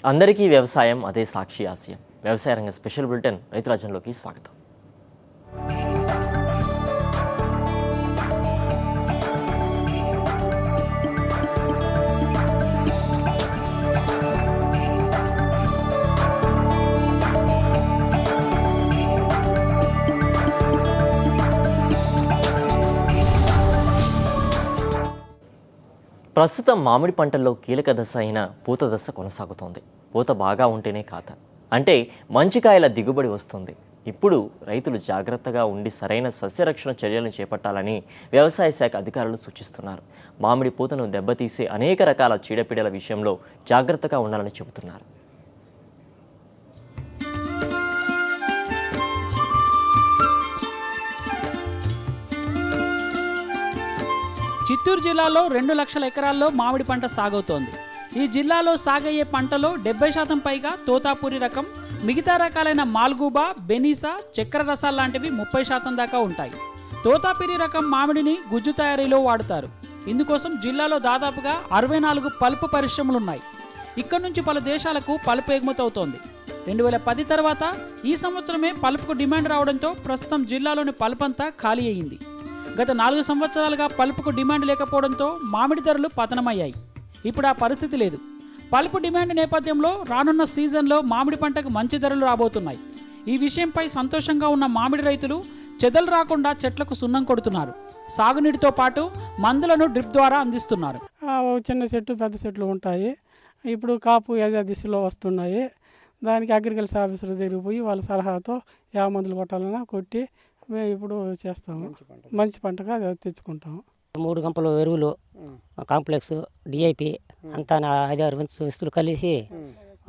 అందరికీ వ్యవసాయం అదే సాక్షి ఆశయం. వ్యవసాయ రంగ స్పెషల్ బులెటిన్ రైతురాజ్యంలోకి స్వాగతం. ప్రస్తుతం మామిడి పంటల్లో కీలక దశ అయిన పూత దశ కొనసాగుతోంది. పూత బాగా ఉంటేనే ఖాత అంటే మంచి కాయల దిగుబడి వస్తుంది. ఇప్పుడు రైతులు జాగ్రత్తగా ఉండి సరైన సస్యరక్షణ చర్యలను చేపట్టాలని వ్యవసాయ శాఖ అధికారులు సూచిస్తున్నారు. మామిడి పూతను దెబ్బతీసే అనేక రకాల చీడపీడల విషయంలో జాగ్రత్తగా ఉండాలని చెబుతున్నారు. చిత్తూరు జిల్లాలో 2 లక్షల ఎకరాల్లో మామిడి పంట సాగవుతోంది. ఈ జిల్లాలో సాగయ్యే పంటలో 70% పైగా తోతాపూరి రకం, మిగతా రకాలైన మాల్గూబా, బెనీసా, చక్కెర రసాలు లాంటివి 30% దాకా ఉంటాయి. తోతాపూరి రకం మామిడిని గుజ్జు తయారీలో వాడుతారు. ఇందుకోసం జిల్లాలో దాదాపుగా 64 పల్పు పరిశ్రమలున్నాయి. ఇక్కడి నుంచి పలు దేశాలకు పల్పు ఎగుమతవుతోంది. 2010 తర్వాత ఈ సంవత్సరమే పల్పుకు డిమాండ్ రావడంతో ప్రస్తుతం జిల్లాలోని పల్పు అంతా ఖాళీ అయ్యింది. గత 4 సంవత్సరాలుగా పల్పుకు డిమాండ్ లేకపోవడంతో మామిడి ధరలు పతనమయ్యాయి. ఇప్పుడు ఆ పరిస్థితి లేదు. పల్పు డిమాండ్ నేపథ్యంలో రానున్న సీజన్లో మామిడి పంటకు మంచి ధరలు రాబోతున్నాయి. ఈ విషయంపై సంతోషంగా ఉన్న మామిడి రైతులు చెదలు రాకుండా చెట్లకు సున్నం కొడుతున్నారు. సాగునీటితో పాటు మందులను డ్రిప్ ద్వారా అందిస్తున్నారు. చిన్న చెట్టు పెద్ద చెట్లు ఉంటాయి. ఇప్పుడు కాపు యజా దిశలో వస్తున్నాయి. దానికి అగ్రికల్చర్ ఆఫీసర్ దగ్గరికి పోయి వాళ్ళ సలహాతో ఏ మందులు కొట్టాలన్నా కొట్టి మేము ఇప్పుడు చేస్తాము. మంచి పంటగా తెచ్చుకుంటాము. 3 గంపలు ఎరువులు, కాంప్లెక్స్, డిఐపి అంతా 5-6 వస్తువులు కలిసి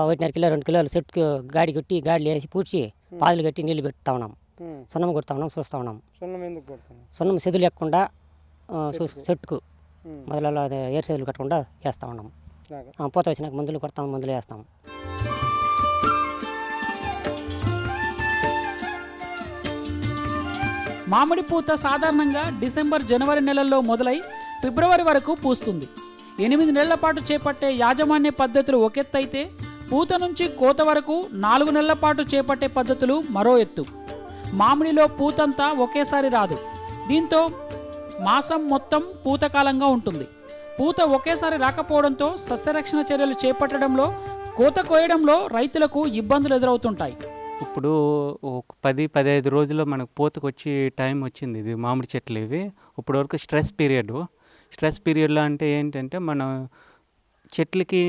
1.5 కిలో 2 కిలోలు చెట్టుకు గాడి కొట్టి గాడిలు వేసి పూడ్చి పాదులు కట్టి నీళ్లు పెడతా ఉన్నాం. సున్నం కొడతా ఉన్నాం, చూస్తూ ఉన్నాం. సున్నం సెదులు లేకుండా చెట్టుకు మొదలలో ఏరు సెదులు కట్టకుండా చేస్తూ ఉన్నాం. పూత వచ్చినాక మందులు కొడతాం, మందులు వేస్తాం. మామిడి పూత సాధారణంగా డిసెంబర్, జనవరి నెలల్లో మొదలై ఫిబ్రవరి వరకు పూస్తుంది. 8 నెలల పాటు చేపట్టే యాజమాన్య పద్ధతులు ఒక ఎత్తు అయితే, పూత నుంచి కోత వరకు 4 నెలల పాటు చేపట్టే పద్ధతులు మరో ఎత్తు. మామిడిలో పూతంతా ఒకేసారి రాదు. దీంతో మాసం మొత్తం పూతకాలంగా ఉంటుంది. పూత ఒకేసారి రాకపోవడంతో సస్యరక్షణ చర్యలు చేపట్టడంలో, కోత కోయడంలో రైతులకు ఇబ్బందులు ఎదురవుతుంటాయి. ఇప్పుడు ఒక 10-15 రోజుల్లో మనకు పూతకు వచ్చి టైం వచ్చింది. ఇది మామిడి చెట్లు ఇవి. ఇప్పుడు వరకు స్ట్రెస్ పీరియడ్లో అంటే ఏంటంటే మనం చెట్లకి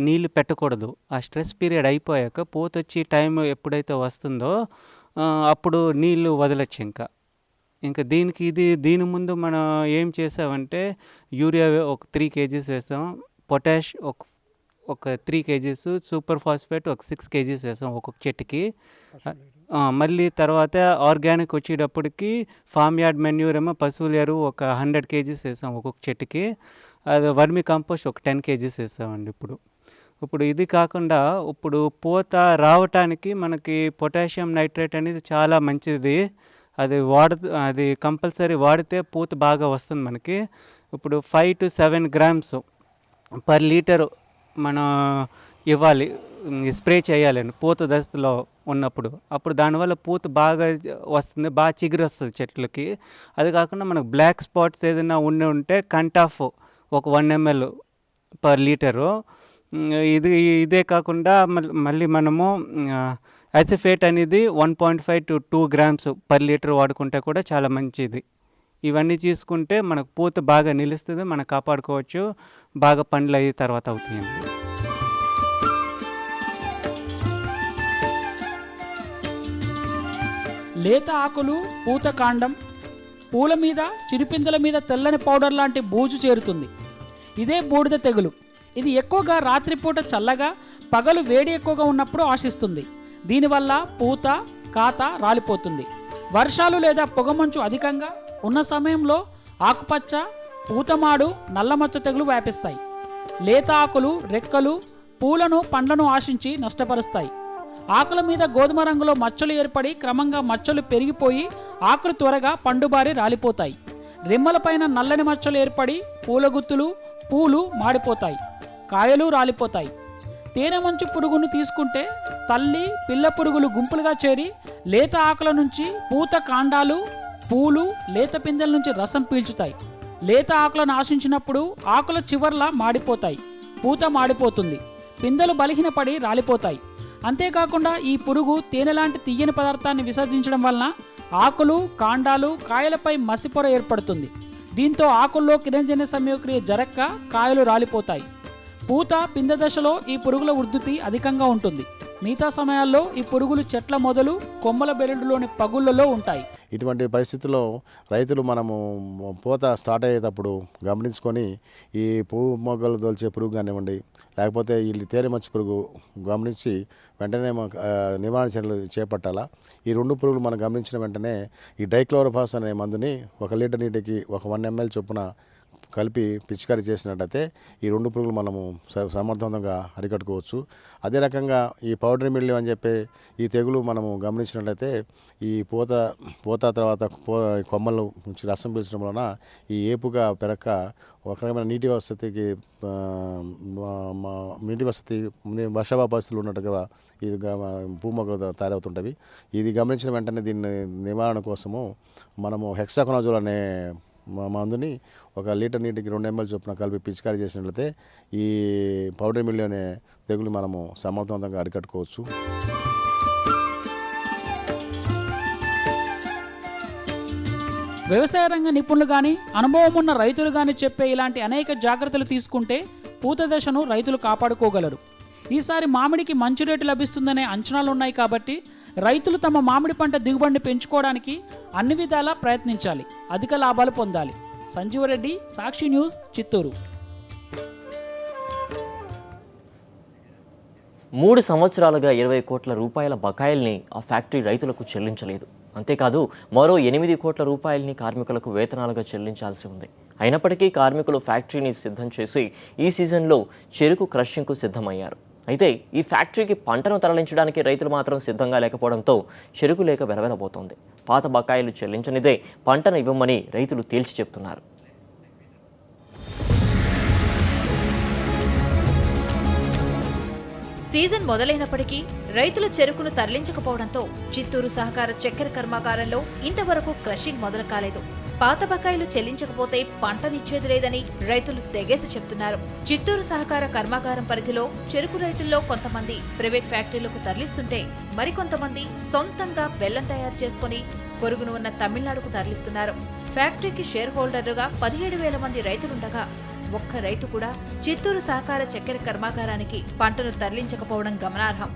నీళ్ళు పెట్టకూడదు. ఆ స్ట్రెస్ పీరియడ్ అయిపోయాక పూత వచ్చి టైం ఎప్పుడైతే వస్తుందో అప్పుడు నీళ్ళు వదలచ్చు. ఇంకా దీని ముందు మనం ఏం చేసామంటే యూరియా ఒక 3 kgs వేస్తాం, పొటాష్ ఒక 3 kgs, సూపర్ ఫాస్ఫేట్ ఒక 6 kgs వేసాం ఒక్కొక్క చెట్టుకి. మళ్ళీ తర్వాత ఆర్గానిక్ వచ్చేటప్పటికి ఫామ్ యార్డ్ మెన్యూర్ ఏమో పశువుల ఎరువు ఒక 100 kgs వేసాం ఒక్కొక్క చెట్టుకి. అది వర్మి కంపోస్ట్ ఒక 10 kgs వేసామండి. ఇప్పుడు ఇది కాకుండా ఇప్పుడు పూత రావటానికి మనకి పొటాషియం నైట్రేట్ అనేది చాలా మంచిది. అది కంపల్సరీ వాడితే పూత బాగా వస్తుంది మనకి. ఇప్పుడు 5 to 7 grams per లీటర్ మనం ఇవ్వాలి, స్ప్రే చేయాలండి పూత దశలో ఉన్నప్పుడు. అప్పుడు దానివల్ల పూత బాగా వస్తుంది, బాగా చిగురు వస్తుంది చెట్లకి. అది కాకుండా మనకు బ్లాక్ స్పాట్స్ ఏదైనా ఉంటే కంటాఫ్ ఒక 1 ml per లీటరు. ఇదే కాకుండా మళ్ళీ మనము అసిఫేట్ అనేది 1.5 to 2 grams per లీటర్ వాడుకుంటే కూడా చాలా మంచిది. ఇవన్నీ తీసుకుంటే మనకు పూత బాగా నిలుస్తుంది, మనం కాపాడుకోవచ్చు, బాగా పండ్లు అయిన తర్వాత అవుతాయండి. లేత ఆకులు, పూత కాండం, పూల మీద, చిరుపిందల మీద తెల్లని పౌడర్ లాంటి బూజు చేరుతుంది. ఇదే బూడిద తెగులు. ఇది ఎక్కువగా రాత్రిపూట చల్లగా, పగలు వేడి ఎక్కువగా ఉన్నప్పుడు ఆశిస్తుంది. దీనివల్ల పూత, కాత రాలిపోతుంది. వర్షాలు లేదా పొగమంచు అధికంగా ఉన్న సమయంలో ఆకుపచ్చ, పూతమాడు, నల్లమచ్చ తెగులు వ్యాపిస్తాయి. లేత ఆకులు, రెక్కలు, పూలను, పండ్లను ఆశించి నష్టపరుస్తాయి. ఆకుల మీద గోధుమ రంగులో మచ్చలు ఏర్పడి క్రమంగా మచ్చలు పెరిగిపోయి ఆకులు త్వరగా పండుబారి రాలిపోతాయి. రెమ్మలపైన నల్లని మచ్చలు ఏర్పడి పూలగుత్తులు, పూలు మాడిపోతాయి, కాయలు రాలిపోతాయి. తేనె మంచు పురుగును తీసుకుంటే తల్లి పిల్ల పురుగులు గుంపులుగా చేరి లేత ఆకుల నుంచి పూత కాండాలు పూలు లేత పిందెల నుంచి రసం పీల్చుతాయి. లేత ఆకులను ఆశించినప్పుడు ఆకుల చివర్లా మాడిపోతాయి, పూత మాడిపోతుంది, పిందెలు బలహీనపడి రాలిపోతాయి. అంతేకాకుండా ఈ పురుగు తేనె లాంటి తీయని పదార్థాన్ని విసర్జించడం వలన ఆకులు కాండాలు కాయలపై మసిపొర ఏర్పడుతుంది. దీంతో ఆకుల్లో కిరణజన్య సంయోక్రియ జరక్క కాయలు రాలిపోతాయి. పూత పిందె దశలో ఈ పురుగుల ఉధృతి అధికంగా ఉంటుంది. మిగతా సమయాల్లో ఈ పురుగులు చెట్ల మొదలు కొమ్మల బెరడులోని పగుళ్లలో ఉంటాయి. ఇటువంటి పరిస్థితుల్లో రైతులు మనము పూత స్టార్ట్ అయ్యేటప్పుడు గమనించుకొని ఈ పువ్వు మొగ్గలు దొల్చే పురుగు కానివ్వండి, లేకపోతే ఈ తేనె మంచు పురుగు గమనించి వెంటనే నివారణ చర్యలు చేపట్టాలా. ఈ రెండు పురుగులు మనం గమనించిన వెంటనే ఈ డైక్లోరోఫాస్ అనే మందుని 1 లీటర్ నీటికి 1 ml చొప్పున కలిపి పిచికారీ చేసినట్టయితే ఈ రెండు పురుగులు మనము సమర్థవంతంగా అరికట్టుకోవచ్చు. అదే రకంగా ఈ పౌడర్ మిల్లి అని చెప్పి ఈ తెగులు మనము గమనించినట్లయితే ఈ పూత తర్వాత కొమ్మలు నుంచి రసం పీల్చడం వలన ఈ ఏపుగా పెరక్క ఒక రకమైన నీటి వసతి వర్షాభావ పరిస్థితులు ఉన్నట్టుగా ఇది భూమొగ్గలు తయారవుతుంటవి. ఇది గమనించిన వెంటనే దీన్ని నివారణ కోసము మనము హెక్సాకొనజోల్ అనే మందుని 1 లీటర్ నీటికి 2 ml చొప్పున కలిపి పిచికారీ చేసినట్లయితే ఈ పౌడర్ మిల్లి అనే తెగులు మనము సమర్థవంతంగా అరికట్టుకోవచ్చు. వ్యవసాయ రంగ నిపుణులు కానీ అనుభవం ఉన్న రైతులు కానీ చెప్పే ఇలాంటి అనేక జాగ్రత్తలు తీసుకుంటే పూత దశను రైతులు కాపాడుకోగలరు. ఈసారి మామిడికి మంచి రేటు లభిస్తుందనే అంచనాలు ఉన్నాయి కాబట్టి రైతులు తమ మామిడి పంట దిగుబడిని పెంచుకోవడానికి అన్ని విధాలా ప్రయత్నించాలి, అధిక లాభాలు పొందాలి. సంజీవరెడ్డి, సాక్షి న్యూస్, చిత్తూరు. 3 సంవత్సరాలుగా 20 కోట్ల రూపాయల బకాయిల్ని ఆ ఫ్యాక్టరీ రైతులకు చెల్లించలేదు. అంతేకాదు మరో 8 కోట్ల రూపాయలని కార్మికులకు వేతనాలుగా చెల్లించాల్సి ఉంది. అయినప్పటికీ కార్మికులు ఫ్యాక్టరీని సిద్ధం చేసి ఈ సీజన్లో చెరుకు క్రషింగ్కు సిద్ధమయ్యారు. అయితే ఈ ఫ్యాక్టరీకి పంటను తరలించడానికి రైతులు మాత్రం సిద్ధంగా లేకపోవడంతో చెరుకు లేక వెలవెలబోతోంది. పాత బకాయిలు చెల్లించనిదే పంటను ఇవ్వమని రైతులు తేల్చి చెప్తున్నారు. సీజన్ మొదలైనప్పటికీ రైతులు చెరుకును తరలించకపోవడంతో చిత్తూరు సహకార చక్కెర కర్మాగారంలో ఇంతవరకు క్రషింగ్ మొదలు కాలేదు. పాత బకాయిలు చెల్లించకపోతే పంటనిచ్చేది లేదని రైతులు తెగేసి చెప్తున్నారు. చిత్తూరు సహకార కర్మాగారం పరిధిలో చెరుకు రైతుల్లో కొంతమంది ప్రైవేట్ ఫ్యాక్టరీలకు తరలిస్తుంటే మరికొంతమంది సొంతంగా బెల్లం తయారు చేసుకుని పొరుగును ఉన్న తమిళనాడుకు తరలిస్తున్నారు. ఫ్యాక్టరీకి షేర్ హోల్డర్లుగా 17,000 మంది రైతులుండగా ఒక్క రైతు కూడా చిత్తూరు సహకార చక్కెర కర్మాగారానికి పంటను తరలించకపోవడం గమనార్హం.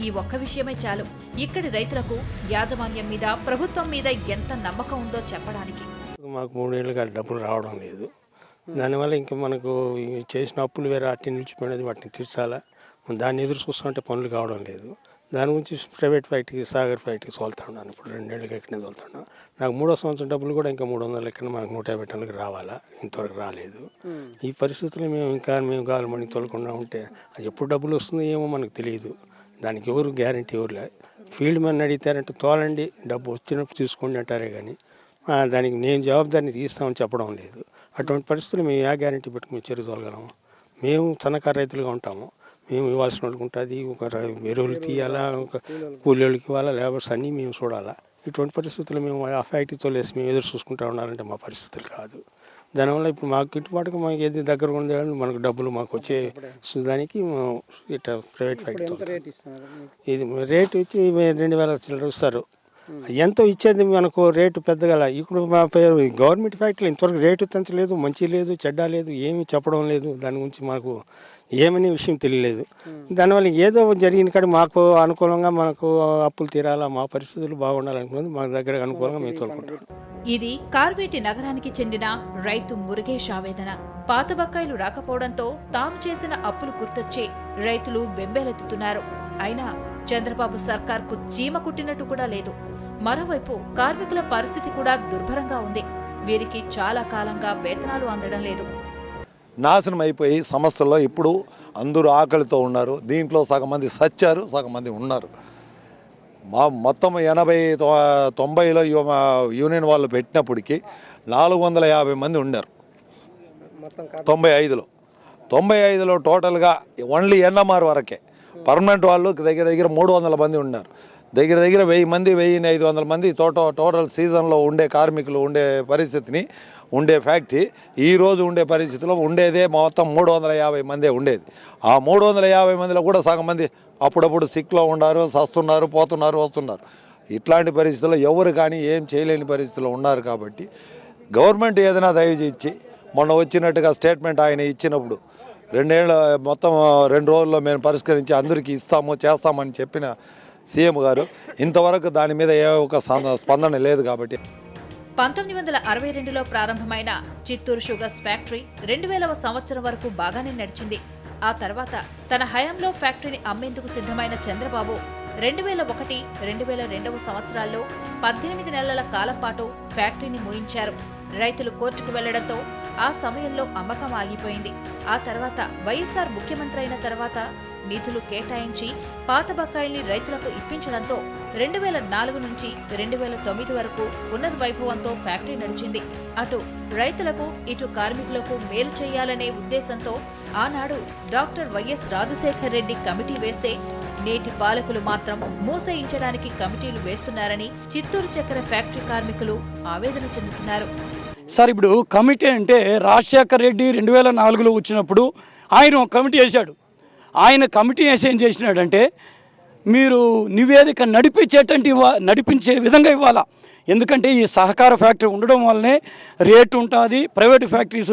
ఈ ఒక్క విషయమే చాలు ఇక్కడి రైతులకు యాజమాన్యం మీద, ప్రభుత్వం మీద ఎంత నమ్మకం ఉందో చెప్పడానికి. మాకు 3 ఏళ్ళుగా డబ్బులు రావడం లేదు. దానివల్ల ఇంకా మనకు చేసిన అప్పులు వేరే అట్టి నిలిచిపోయినది, వాటిని తీర్చాలా, దాన్ని ఎదురు చూస్తుంటే పనులు కావడం లేదు. దాని గురించి ప్రైవేట్ ఫ్యాక్టరీకి, సాగర్ ఫ్యాక్టరీకి తోలుతున్నాను. ఇప్పుడు 2 ఏళ్ళుగా ఎక్కడనే తోలుతున్నా. నాకు 3వ సంవత్సరం డబ్బులు కూడా ఇంకా 300 ఎక్కడ మనకు 150 టన్నులకు రావాలా, ఇంతవరకు రాలేదు. ఈ పరిస్థితుల్లో మేము గాలిమణి తోలకుండా ఉంటే అది ఎప్పుడు డబ్బులు వస్తుందో ఏమో మనకు తెలియదు. దానికి ఎవరు గ్యారంటీ ఎవరు లేదు. ఫీల్డ్ మ్యాన్ అడిగితారంటే తోలండి, డబ్బు వచ్చినప్పుడు తీసుకోండి అంటారే కానీ దానికి నేను జవాబుదారిని తీస్తామని చెప్పడం లేదు. అటువంటి పరిస్థితులు మేము ఏ గ్యారంటీ పెట్టుకుని చెరుకు తోలగలము? మేము సన్నకారు రైతులుగా ఉంటాము. మేము ఇవ్వాల్సిన వాళ్ళకి ఉంటుంది, ఒక ఎరువులు తీయాలా, ఒక కూలీళ్ళకి ఇవ్వాలా, లేబర్స్ అన్నీ మేము చూడాలా. ఇటువంటి పరిస్థితులు మేము ఆ ఫ్యాక్టరీ తోలేసి మేము ఎదురు చూసుకుంటా ఉండాలంటే మా పరిస్థితులు కాదు. దానివల్ల ఇప్పుడు మాకు గిట్టుబాటుగా మాకు ఏది దగ్గర ఉండేది మనకు డబ్బులు మాకు వచ్చే దానికి ఇట్లా ప్రైవేట్ ఫ్యాక్టరీ ఇది రేటు ఇచ్చి 2,000 చిల్లర ఇస్తారు. ఎంతో ఇచ్చేది మనకు రేటు పెద్దగా. ఇప్పుడు మా గవర్నమెంట్ ఫ్యాక్టరీలో ఇంతవరకు రేటు పెంచలేదు, మంచి లేదు, చెడ్డ లేదు, ఏమీ చెప్పడం లేదు. దాని గురించి మాకు ఏమనే విషయం తెలియలేదు. దానివల్ల ఏదో జరిగిన కాడ మాకు అనుకూలంగా మనకు అప్పులు తీరాలా, మా పరిస్థితులు బాగుండాలనుకున్నది మా దగ్గర అనుకూలంగా మేము తోలుకుంటాం. ఇది కార్వేటి నగరానికి చెందిన రైతు మురుగేష్ ఆవేదన. పాత బకాయిలు రాకపోవడంతో తాము చేసిన అప్పులు గుర్తొచ్చి రైతులు బెంబేలెత్తుతున్నారు. అయినా చంద్రబాబు సర్కార్కు చీమ కుట్టినట్టు కూడా లేదు. మరోవైపు కార్మికుల పరిస్థితి కూడా దుర్భరంగా ఉంది. వీరికి చాలా కాలంగా వేతనాలు అందడం లేదు. నాశనం అయిపోయి సంస్థల్లో ఇప్పుడు అందరూ ఆకలితో ఉన్నారు. దీంట్లో సగం మంది సచ్చారు, సగం మంది ఉన్నారు. మొత్తం 80-90లో యూనియన్ వాళ్ళు పెట్టినప్పటికీ 450 మంది ఉన్నారు 95లో. 95లో టోటల్గా ఓన్లీ ఎన్ఎంఆర్ వరకే పర్మనెంట్ వాళ్ళు దగ్గర 300 మంది ఉన్నారు. దగ్గర 1000 మంది 1500 మంది టోటల్ సీజన్లో ఉండే కార్మికులు ఉండే పరిస్థితిని ఉండే ఫ్యాక్టరీ ఈరోజు ఉండే పరిస్థితిలో ఉండేదే మొత్తం 350 మందే ఉండేది. ఆ 350 మందిలో కూడా సగం మంది అప్పుడప్పుడు సిక్లో ఉన్నారు, సస్తున్నారు, పోతున్నారు, వస్తున్నారు. ఇట్లాంటి పరిస్థితుల్లో ఎవరు కానీ ఏం చేయలేని పరిస్థితుల్లో ఉన్నారు. కాబట్టి గవర్నమెంట్ ఏదైనా దయచేసి మొన్న వచ్చినట్టుగా స్టేట్మెంట్ ఆయన ఇచ్చినప్పుడు 2 రోజుల్లో మేము పరిష్కరించి అందరికీ చేస్తామని చెప్పిన సీఎం గారు ఇంతవరకు దాని మీద ఏ ఒక స్పందన లేదు. కాబట్టి 1962లో ప్రారంభమైన చిత్తూరు షుగర్స్ ఫ్యాక్టరీ 2000వ సంవత్సరం వరకు బాగానే నడిచింది. ఆ తర్వాత తన హయాంలో ఫ్యాక్టరీని అమ్మేందుకు సిద్ధమైన చంద్రబాబు 2001, 2002వ సంవత్సరాల్లో 18 నెలల కాలం పాటు ఫ్యాక్టరీని మూయించారు. రైతులు కోర్టుకు వెళ్లడంతో ఆ సమయంలో అమ్మకం ఆగిపోయింది. ఆ తర్వాత వైఎస్ఆర్ ముఖ్యమంత్రి అయిన తర్వాత నిధులు కేటాయించి పాత బకాయిల్ని రైతులకు ఇప్పించడంతో 2004 నుంచి 2009 వరకు పునర్వైభవంతో ఫ్యాక్టరీ నడిచింది. అటు రైతులకు ఇటు కార్మికులకు మేలు చేయాలనే ఉద్దేశంతో ఆనాడు doctor YS Rajasekhar Reddy committee వేస్తే నేటి పాలకులు మాత్రం మూసేయించడానికి కమిటీలు వేస్తున్నారని చిత్తూరు చక్కెర ఫ్యాక్టరీ కార్మికులు ఆవేదన చెందుతున్నారు. సార్, ఇప్పుడు కమిటీ అంటే రాజశేఖర్ రెడ్డి 2004లో వచ్చినప్పుడు ఆయన ఒక కమిటీ వేశాడు. ఆయన కమిటీ వేసి ఏం చేసినాడంటే మీరు నివేదిక నడిపించే విధంగా ఇవ్వాలా. ఎందుకంటే ఈ సహకార ఫ్యాక్టరీ ఉండడం వల్లనే రేటు ఉంటుంది. ప్రైవేటు ఫ్యాక్టరీస్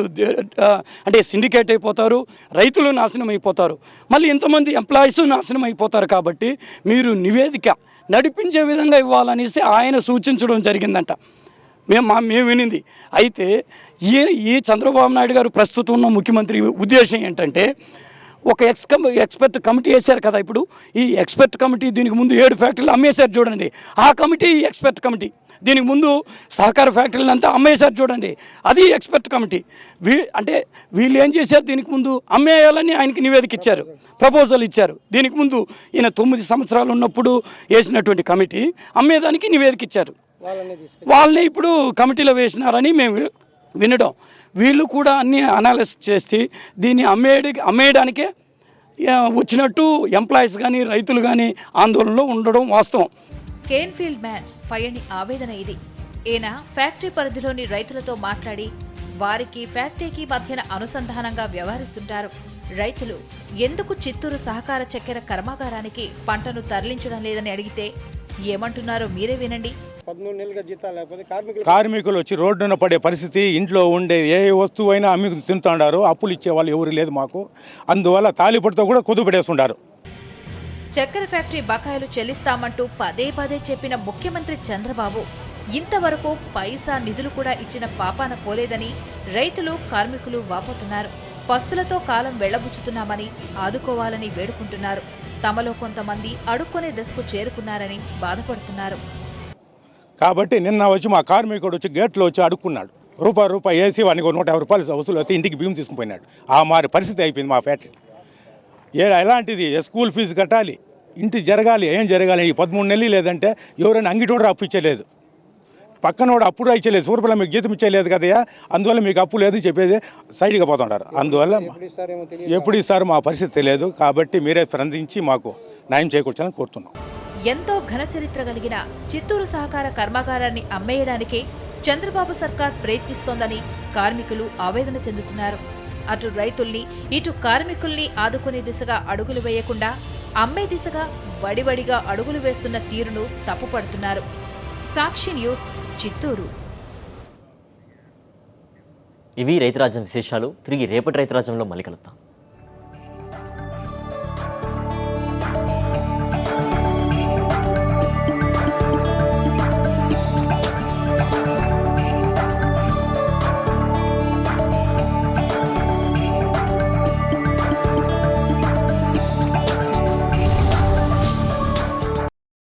అంటే సిండికేట్ అయిపోతారు, రైతులు నాశనం అయిపోతారు, మళ్ళీ ఇంతమంది ఎంప్లాయీస్ నాశనం అయిపోతారు. కాబట్టి మీరు నివేదిక నడిపించే విధంగా ఇవ్వాలనేసి ఆయన సూచించడం జరిగిందంట. మేము వినింది. అయితే ఈ చంద్రబాబు నాయుడు గారు ప్రస్తుతం ఉన్న ముఖ్యమంత్రి ఉద్దేశం ఏంటంటే ఒక ఎక్స్పర్ట్ కమిటీ వేశారు కదా. ఇప్పుడు ఈ ఎక్స్పర్ట్ కమిటీ దీనికి ముందు 7 ఫ్యాక్టరీలు అమ్మేశారు చూడండి. ఆ కమిటీ ఎక్స్పర్ట్ కమిటీ. దీనికి ముందు సహకార ఫ్యాక్టరీలు అంతా అమ్మేశారు చూడండి, అది ఎక్స్పర్ట్ కమిటీ. అంటే వీళ్ళు ఏం చేశారు, దీనికి ముందు అమ్మేయాలని ఆయనకి నివేదిక ఇచ్చారు, ప్రపోజల్ ఇచ్చారు. దీనికి ముందు ఈయన 9 సంవత్సరాలు ఉన్నప్పుడు వేసినటువంటి కమిటీ అమ్మేదానికి నివేదిక ఇచ్చారు. వాళ్ళని ఇప్పుడు కమిటీలో వేసినారని మేము వినడం. వీళ్ళు కూడా అన్ని అనాలిసిస్ చేసి దీన్ని అమ్మేయడానికే వచ్చినట్టు ఎంప్లాయీస్ కానీ రైతులు కానీ ఆందోళనలో ఉండడం వాస్తవం. కేన్ఫీల్డ్ మ్యాన్ ఫయని ఆవేదన ఇది. ఈయన ఫ్యాక్టరీ పరిధిలోని రైతులతో మాట్లాడి వారికి ఫ్యాక్టరీకి మధ్యన అనుసంధానంగా వ్యవహరిస్తుంటారు. రైతులు ఎందుకు చిత్తూరు సహకార చక్కెర కర్మాగారానికి పంటను తరలించడం లేదని అడిగితే ఏమంటున్నారో మీరే వినండి. 13 నెలలుగా జీతాలు లేకపోతే కార్మికులు వచ్చి రోడ్డున పడే పరిస్థితి, ఇంట్లో ఉండే ఏ వస్తువు అయినా అమ్మి తింటున్నారు. అప్పులు ఇచ్చే వాళ్ళు ఎవరు లేదు మాకు. అందువల్ల తాలిపడితో కూడా కుదుపు పెడేస్తుంటారు. చక్కెర ఫ్యాక్టరీ బకాయిలు చెల్లిస్తామంటూ పదే చెప్పిన ముఖ్యమంత్రి చంద్రబాబు ఇంతవరకు పైసా నిధులు కూడా ఇచ్చిన పాపాన పోలేదని రైతులు కార్మికులు వాపోతున్నారు. పస్తులతో కాలం వెళ్లబుచ్చుతున్నామని ఆదుకోవాలని వేడుకుంటున్నారు. తమలో కొంతమంది అడుక్కునే దశకు చేరుకున్నారని బాధపడుతున్నారు. కాబట్టి నిన్న వచ్చి మా కార్మికుడు వచ్చి గేట్లో వచ్చి అడుక్కున్నాడు. రూపాయి వేసి వానికి 150 రూపాయలు వసూలు అయితే ఇంటికి బియ్యం తీసుకుపోయినాడు. ఆ మారి పరిస్థితి అయిపోయింది మా ఫ్యాక్టరీ. ఎలాంటిది స్కూల్ ఫీజు కట్టాలి, ఇంటి జరగాలి, ఏం జరగాలి. ఈ 13 నెలలు లేదంటే ఎవరైనా అంగిటోడు అప్పు ఇచ్చేలేదు, పక్కనోడు అప్పుడు ఇచ్చలేదు, సూర్యపల్ల మీకు జీతం ఇచ్చేయలేదు కదయ్యా, అందువల్ల మీకు అప్పు లేదు చెప్పేది సైడ్గా పోతుంటారు. అందువల్ల ఎప్పుడు ఇస్తారు మా పరిస్థితి తెలియదు. కాబట్టి మీరే స్పందించి మాకు న్యాయం చేకూర్చాలని కోరుతున్నాం. ఎంతో ఘన చరిత్ర కలిగిన చిత్తూరు సహకార కర్మాగారాన్ని అమ్మేయడానికే చంద్రబాబు సర్కార్ ప్రయత్నిస్తోందని కార్మికులు ఆవేదన చెందుతున్నారు. అటు రైతుల్ని ఇటు కార్మికుల్ని ఆదుకునే దిశగా అడుగులు వేయకుండా అమ్మే దిశగా వడివడిగా అడుగులు వేస్తున్న తీరును తప్పుపడుతున్నారు. సాక్షి న్యూస్, చిత్తూరు. ఇవి రైతురాజ్యం విశేషాలు. తిరిగి రేపటి రైతురాజ్యంలో మళ్ళీ కలుద్దాం.